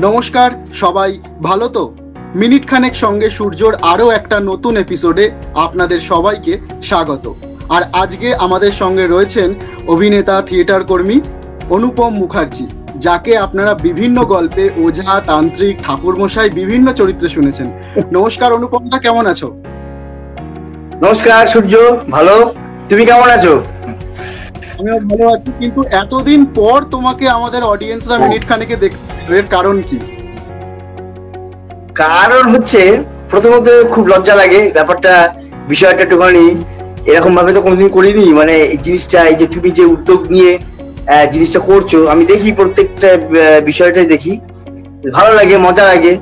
নমস্কার, সবাই ভালো তো? মিনিট খানেক সঙ্গে সূর্যর আরো একটা নতুন এপিসোডে আপনাদের সবাইকে স্বাগত। আর আজকে আমাদের সঙ্গে রয়েছেন অভিনেতা, থিয়েটার কর্মী অনুপম মুখার্জি, যাকে আপনারা বিভিন্ন গল্পে ওঝা, তান্ত্রিক, ঠাকুরমশাই বিভিন্ন চরিত্রে শুনেছেন। নমস্কার অনুপমদা, কেমন আছো? নমস্কার সূর্য, ভালো। তুমি কেমন আছো? আমিও ভালো আছি, কিন্তু এতদিন পর তোমাকে আমাদের অডিয়েন্সরা মিনিট খানেকে দেখতে, এর কারণ কি? কারণ হচ্ছে, প্রথমত খুব লজ্জা লাগে ব্যাপারটা, বিষয়টা একটুখানি এরকম ভাবে তো কোনোদিন করিনি। মানে এই জিনিসটা, এই যে তুমি যে উদ্যোগ নিয়ে জিনিসটা করছো, আমি দেখি প্রত্যেকটা বিষয়টাই দেখি, ভালো লাগে, মজা লাগে।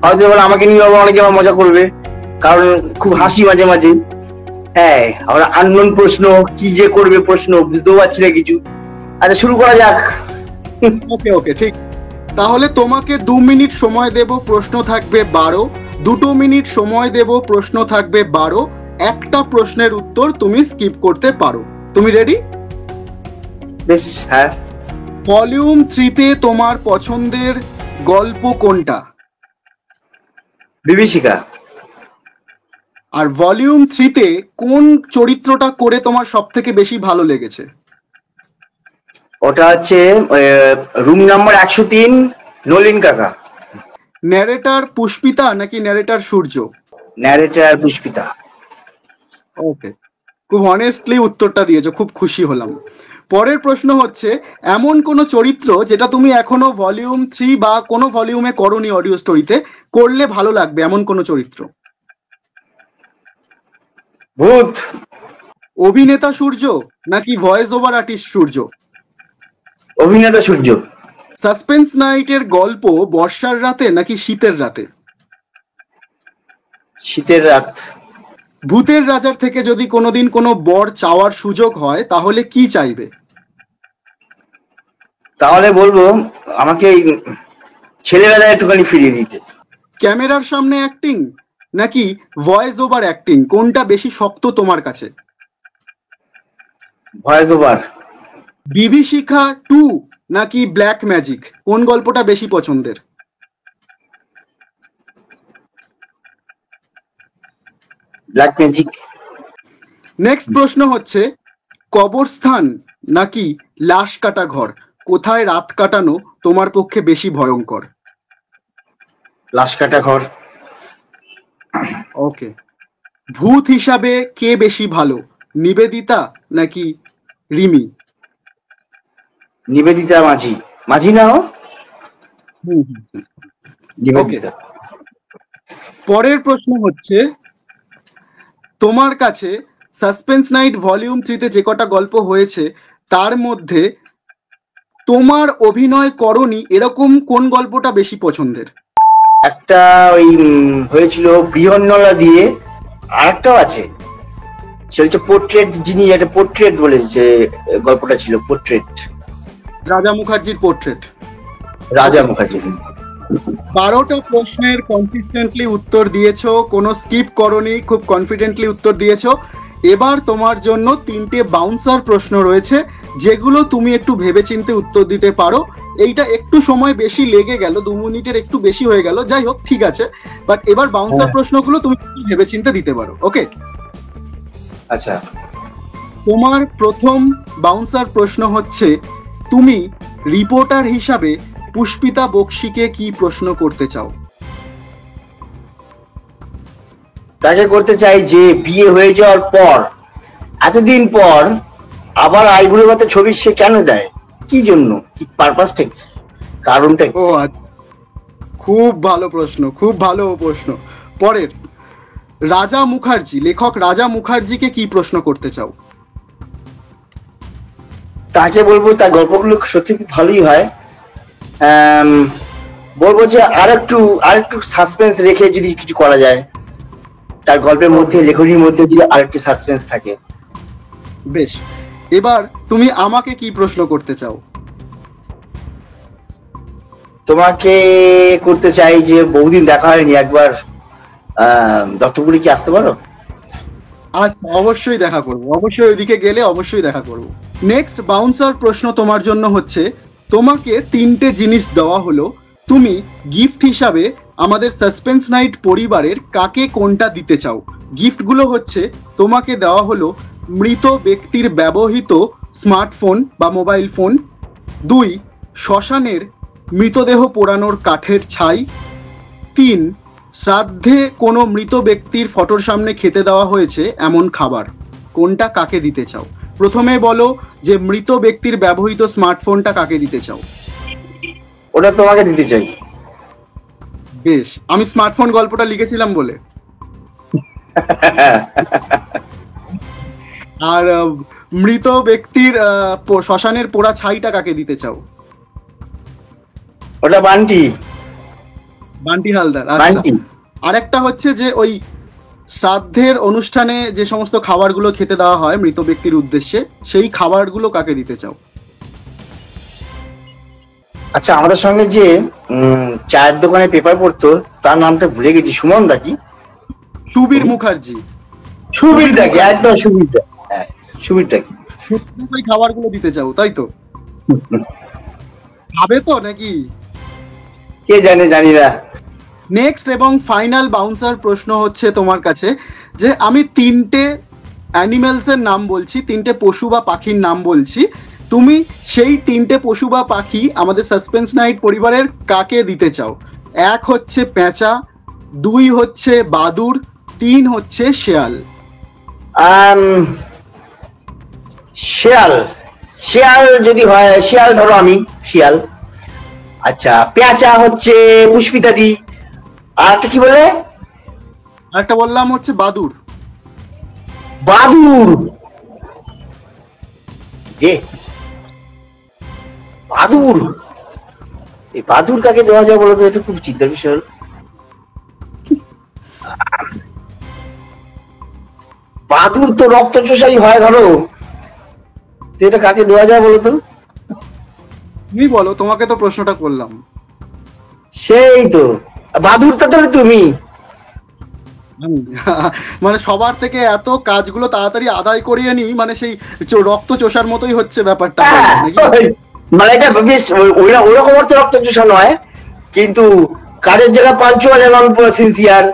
হয়তো বলে আমাকে নিয়ে অনেকে আমার মজা করবে, কারণ খুব হাসি মাঝে মাঝে। হ্যাঁ, আমরা আননোন প্রশ্ন, কি যে করবে প্রশ্ন, বুঝতেও পারছি না কিছু। আচ্ছা, শুরু করা যাক। ওকে ওকে, ঠিক। তাহলে তোমাকে 2 মিনিট সময় দেব, প্রশ্ন থাকবে 12। 2 মিনিট সময় দেব, প্রশ্ন থাকবে 12। একটা প্রশ্নের উত্তর তুমি স্কিপ করতে পারো। তুমি রেডি? বেশ, হ্যাঁ। ভলিউম 3-তে তোমার পছন্দের গল্প কোনটা? বিভীষিকা। আর ভলিউম 3-তে কোন চরিত্রটা করে তোমার সব থেকে বেশি ভালো লেগেছে? ওটা হচ্ছে রুম নাম্বার 103, নলিন কাকা। ন্যারেটার পুষ্পিতা নাকি ন্যারেটার সূর্য? ন্যারেটার পুষ্পিতা। ওকে, খুব অনেস্টলি উত্তরটা দিয়েছো, খুব খুশি হলাম। পরের প্রশ্ন হচ্ছে, এমন কোন চরিত্র যেটা তুমি এখনো ভলিউম 3 বা কোনো ভলিউমে করোনি, অডিও স্টোরিতে করলে ভালো লাগবে, এমন কোন চরিত্র? ভূত। অভিনেতা সূর্য নাকি ভয়েস ওভার আর্টিস্ট সূর্য? অভিনেতা সূর্য। সাসপেন্স নাইটের গল্প বর্ষার রাতে নাকি শীতের রাতে? শীতের রাত। ভূতের রাজার থেকে যদি কোনোদিন কোনো বর চাওয়ার সুযোগ হয়, তাহলে কি চাইবে? তাহলে বলবো আমাকে এই ছেলেবেলায় একটুখানি ফিরিয়ে দিতে। ক্যামেরার সামনে অ্যাক্টিং নাকি ভয়েস ওভার অ্যাক্টিং, কোনটা বেশি শক্ত তোমার কাছে? Voice over. বিভীষিকা 2 নাকি ব্ল্যাক ম্যাজিক, কোন গল্পটা বেশি পছন্দের? Black magic. নেক্সট প্রশ্ন হচ্ছে, কবরস্থান নাকি লাশ কাটা ঘর, কোথায় রাত কাটানো তোমার পক্ষে বেশি ভয়ঙ্কর? লাশ কাটা ঘর। ওকে। ভূত হিসাবে কে বেশি ভালো, নিবেদিতা নাকি রিমি? নিবেদিতা মাঝি। মাঝি না, নিবেদিতা। পরের প্রশ্ন হচ্ছে, তোমার কাছে সাসপেন্স নাইট ভলিউম 3-তে যে কটা গল্প হয়েছে, তার মধ্যে তোমার অভিনয় করনি এরকম কোন গল্পটা বেশি পছন্দের? একটা ওই হয়েছিল বৃহন্নলা দিয়ে, আর একটাও আছে, সেটা হচ্ছে পোর্ট্রেট, যিনি একটা পোর্ট্রেট বলে যে গল্পটা ছিল, পোর্ট্রেট। রাজা মুখার্জির পোর্ট্রেট। রাজা মুখার্জি। 12টা প্রশ্নের কনসিস্টেন্টলি উত্তর দিয়েছো, কোনো স্কিপ করনি, খুব কনফিডেন্টলি উত্তর দিয়েছো। এবার তোমার জন্য 3টে বাউন্সার প্রশ্ন রয়েছে, যেগুলো তুমি একটু ভেবেচিন্তে উত্তর দিতে পারো। এইটা একটু সময় বেশি লেগে গেল, 2 মিনিটের একটু বেশি হয়ে গেল, যাই হোক ঠিক আছে। বাট এবার বাউন্সার প্রশ্নগুলো তুমি ভেবেচিন্তে দিতে পারো। ওকে, আচ্ছা। তোমার প্রথম বাউন্সার প্রশ্ন হচ্ছে, তুমি রিপোর্টার হিসাবে পুষ্পিতা বক্সিকে কি প্রশ্ন করতে চাও? তাকে করতে চাই যে বিয়ে হয়ে যাওয়ার পর, এতদিন পর আবার আইবুড়ো ভাতে ছবি সে কেন দেয়, কি জন্য, কি পারপাসটা, কারণটা? ও আচ্ছা, খুব ভালো প্রশ্ন, খুব ভালো প্রশ্ন। পরের, রাজা মুখার্জি, লেখক রাজা মুখার্জিকে কি প্রশ্ন করতে চাও? তাকে বলবো তার গল্পগুলো সত্যি খুব ভালোই হয়। বলবো যে আরেকটু সাসপেন্স রেখে যদি কিছু করা যায়, তার গল্পের মধ্যে, লেখনীর মধ্যে যদি আরেকটু সাসপেন্স থাকে। বেশ, এবার তুমি আমাকে কি প্রশ্ন করতে চাও? তোমাকে করতে চাই যে বহুদিন দেখা হয়নি, একবার দত্তপুরি কি আসতে পারো? আচ্ছা, অবশ্যই দেখা করবো, অবশ্যই ওইদিকে গেলে অবশ্যই দেখা করবো। নেক্সট বাউন্সার প্রশ্ন তোমার জন্য হচ্ছে, তোমাকে তিনটে জিনিস দেওয়া হলো, তুমি গিফট হিসাবে আমাদের সাসপেন্স নাইট পরিবারের কাকে কোনটা দিতে চাও? গিফটগুলো হচ্ছে, তোমাকে দেওয়া হলো মৃত ব্যক্তির ব্যবহৃত স্মার্টফোন বা মোবাইল ফোন, 2 শ্মশানের মৃতদেহ পোড়ানোর কাঠের ছাই, 3 শ্রাদ্ধে কোনো মৃত ব্যক্তির ফটোর সামনে খেতে দেওয়া হয়েছে এমন খাবার। কোনটা কাকে দিতে চাও? প্রথমে বলো যে মৃত ব্যক্তির ব্যবহৃত স্মার্টফোনটা কাকে দিতে চাও? ওটা তোমাকে দিতে চাই। বেশ, আমি স্মার্টফোন গল্পটা লিখেছিলাম বলে। আর মৃত ব্যক্তির শ্মশানের পোড়া ছাইটা কাকে দিতে চাও? ওটা বান্টি হালদার। বান্টি। আরেকটা হচ্ছে যে ওই শ্রাদ্ধের অনুষ্ঠানে যে সমস্ত খাবারগুলো খেতে দেওয়া হয় মৃত ব্যক্তির উদ্দেশ্যে, সেই খাবারগুলো কাকে দিতে চাও? আচ্ছা, আমাদের সঙ্গে যে চায়ের দোকানে পেপার পড়তো, তার নামটা ভুলে গেছি। সুমন দা কি? সুবীর মুখার্জি। সুবীর দা কি? একদম সুবীর দা। হ্যাঁ, সুবীর দা কি? ওই খাবারগুলো দিতে চাও, তাই তো? খাবে তো নাকি? কে জানে, জানি না। নেক্সট এবং ফাইনাল বাউন্সার প্রশ্ন হচ্ছে তোমার কাছে, যে আমি 3টে অ্যানিমেলসের নাম বলছি, 3টে পশু বা পাখির নাম বলছি, তুমি সেই 3টে পশু বা পাখি আমাদের সাসপেন্স নাইট পরিবারের কাকে দিতে চাও? 1 হচ্ছে পেঁচা, 2 হচ্ছে বাদুড়, 3 হচ্ছে শেয়াল। শিয়াল। শিয়াল যদি হয়, শিয়াল ধরো, আমি শিয়াল। আচ্ছা, পেঁচা হচ্ছে পুষ্পিতা দি। আর কি বলে? আরেকটা বললাম হচ্ছে বাদুড়। বাদুর। বাদুর, এই বাদুর কাকে দেওয়া যায় বলো তো? এটা খুব চিন্তার বিষয় হলো। বাদুর তো রক্ত চোষাই হয় ধরো, তো এটা কাকে দেওয়া যায় বলো তো? তুমি বলো, তোমাকে তো প্রশ্নটা করলাম। সেই তো বাদুরটা তাহলে তুমি। মানে সবার থেকে এত কাজগুলো তাড়াতাড়ি আদায় করিয়ে নি, মানে সেই রক্ত চোষার মতোই হচ্ছে ব্যাপারটা। মানে এটা বেশ ওরকম অর্থে রক্ত চোষা নয়, কিন্তু কাজের জায়গা পাঞ্চুয়াল এবং সিনসিয়ার,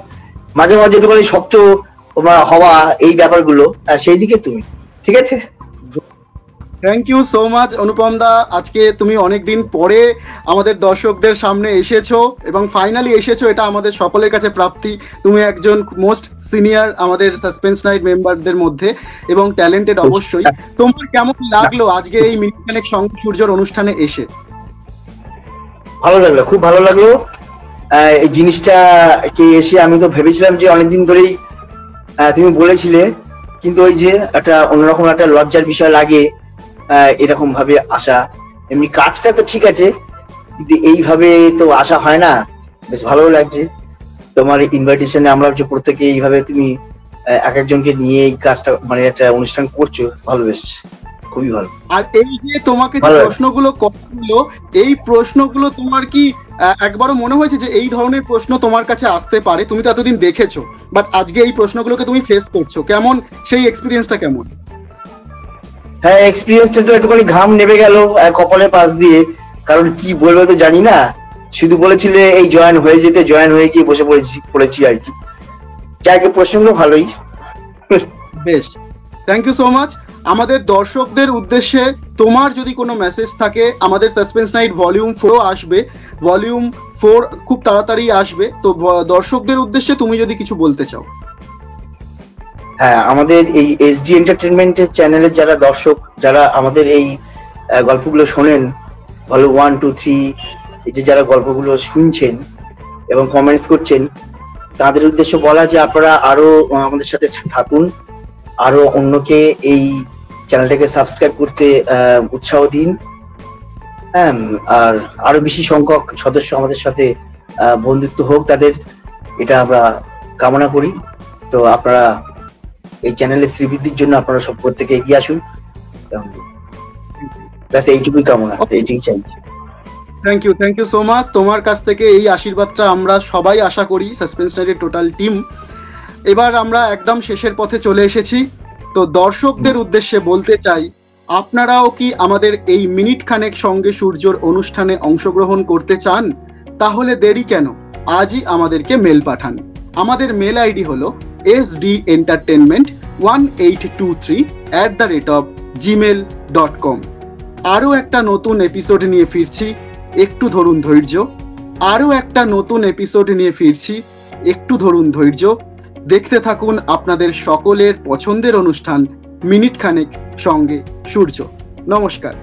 মাঝে মাঝে একটুখানি শক্ত হওয়া, এই ব্যাপারগুলো সেই দিকে তুমি। ঠিক আছে, থ্যাংক ইউ সো মাচ অনুপম দা। আজকে তুমি অনেকদিন পরে আমাদের দর্শকদের সামনে এসেছো এবং ফাইনালি এসেছো, এটা আমাদের সকলের কাছে প্রাপ্তি। তুমি একজন মোস্ট সিনিয়র আমাদের সাসপেন্স নাইট মেম্বারদের মধ্যে এবং ট্যালেন্টেড অবশ্যই। তোমার কেমন লাগলো আজকে এই মিনিট খানেক সঙ্গে সূর্যর অনুষ্ঠানে এসে? ভালো লাগলো, খুব ভালো লাগলো। এই জিনিসটা কে এসে আমি তো ভেবেছিলাম যে অনেকদিন ধরেই তুমি বলেছিলে, কিন্তু ওই যে একটা অন্যরকম একটা লজ্জার বিষয় লাগে এরকম ভাবে আসা। এমনি কাজটা তো ঠিক আছে, কিন্তু এইভাবে তো আসা হয় না। বেশ ভালো লাগছে তোমার ইনভাইটেশনে। আমরা যে প্রত্যেকে এইভাবে তুমি এক একজনকে নিয়ে এই কাজটা, মানে একটা অনুষ্ঠান করছো, ভালো, বেশ খুবই ভালো। আর এই যে তোমাকে যে প্রশ্নগুলো করলো, এই প্রশ্নগুলো তোমার কি একবারও মনে হয়েছে যে এই ধরনের প্রশ্ন তোমার কাছে আসতে পারে? তুমি তো এতদিন দেখেছো, বাট আজকে এই প্রশ্নগুলোকে তুমি ফেস করছো, কেমন সেই এক্সপিরিয়েন্সটা কেমন? হ্যাঁ, এক্সপিরিয়েন্সটা তো একটুখানি ঘাম নেমে গেল কপালের পাশ দিয়ে, কারণ কি বলবো তো জানি না। শুধু বলেছিলে এই জয়েন হয়ে যেতে, জয়েন হয়ে গিয়ে বসে পড়েছি আর কি। যাকে প্রশ্নগুলো ভালোই। বেশ, থ্যাংক ইউ সো মাচ। আমাদের দর্শকদের উদ্দেশ্যে তোমার যদি কোনো মেসেজ থাকে, আমাদের সাসপেন্স নাইট ভলিউম 4 আসবে, ভলিউম 4 খুব তাড়াতাড়ি আসবে, তো দর্শকদের উদ্দেশ্যে তুমি যদি কিছু বলতে চাও। হ্যাঁ, আমাদের এই এসডি এন্টারটেইনমেন্টের চ্যানেলের যারা দর্শক, যারা আমাদের এই গল্পগুলো শোনেন, ভলিউম 1, 2, 3, এই যে যারা গল্পগুলো শুনছেন এবং কমেন্টস করছেন, তাদের উদ্দেশ্যে বলা যে আপনারা আরো আমাদের সাথে থাকুন, আরো অন্যকে এই চ্যানেলটাকে সাবস্ক্রাইব করতে উৎসাহ দিন। হ্যাঁ, আর আরো বেশি সংখ্যক সদস্য আমাদের সাথে বন্ধুত্ব হোক তাদের, এটা আমরা কামনা করি। তো আপনারা এই চ্যানেলের শ্রীবৃদ্ধির জন্য আপনারা সব প্রত্যেকে এগিয়ে আসুন, ব্যাস এইটুকুই কামনা, এইটুকুই চাইছি। Thank you so much. তোমার কাছ থেকে এই আশীর্বাদটা আমরা সবাই আশা করি, সাসপেন্স নাইটের টোটাল টিম। এবার আমরা একদম শেষের পথে চলে এসেছি, তো দর্শকদের উদ্দেশ্যে বলতে চাই আপনারাও কি আমাদের এই মিনিট খানেক সঙ্গে সূর্যর অনুষ্ঠানে অংশগ্রহণ করতে চান? তাহলে দেরি কেন, আজই আমাদেরকে মেল পাঠান। আমাদের মেল আইডি হলো sdentertainment1823@gmail.com। আরও একটা নতুন এপিসোড নিয়ে ফিরছি, একটু ধরুন ধৈর্য। একটু ধরুন ধৈর্য। দেখতে থাকুন আপনাদের সকলের পছন্দের অনুষ্ঠান মিনিট খানেক সঙ্গে সূর্য। নমস্কার।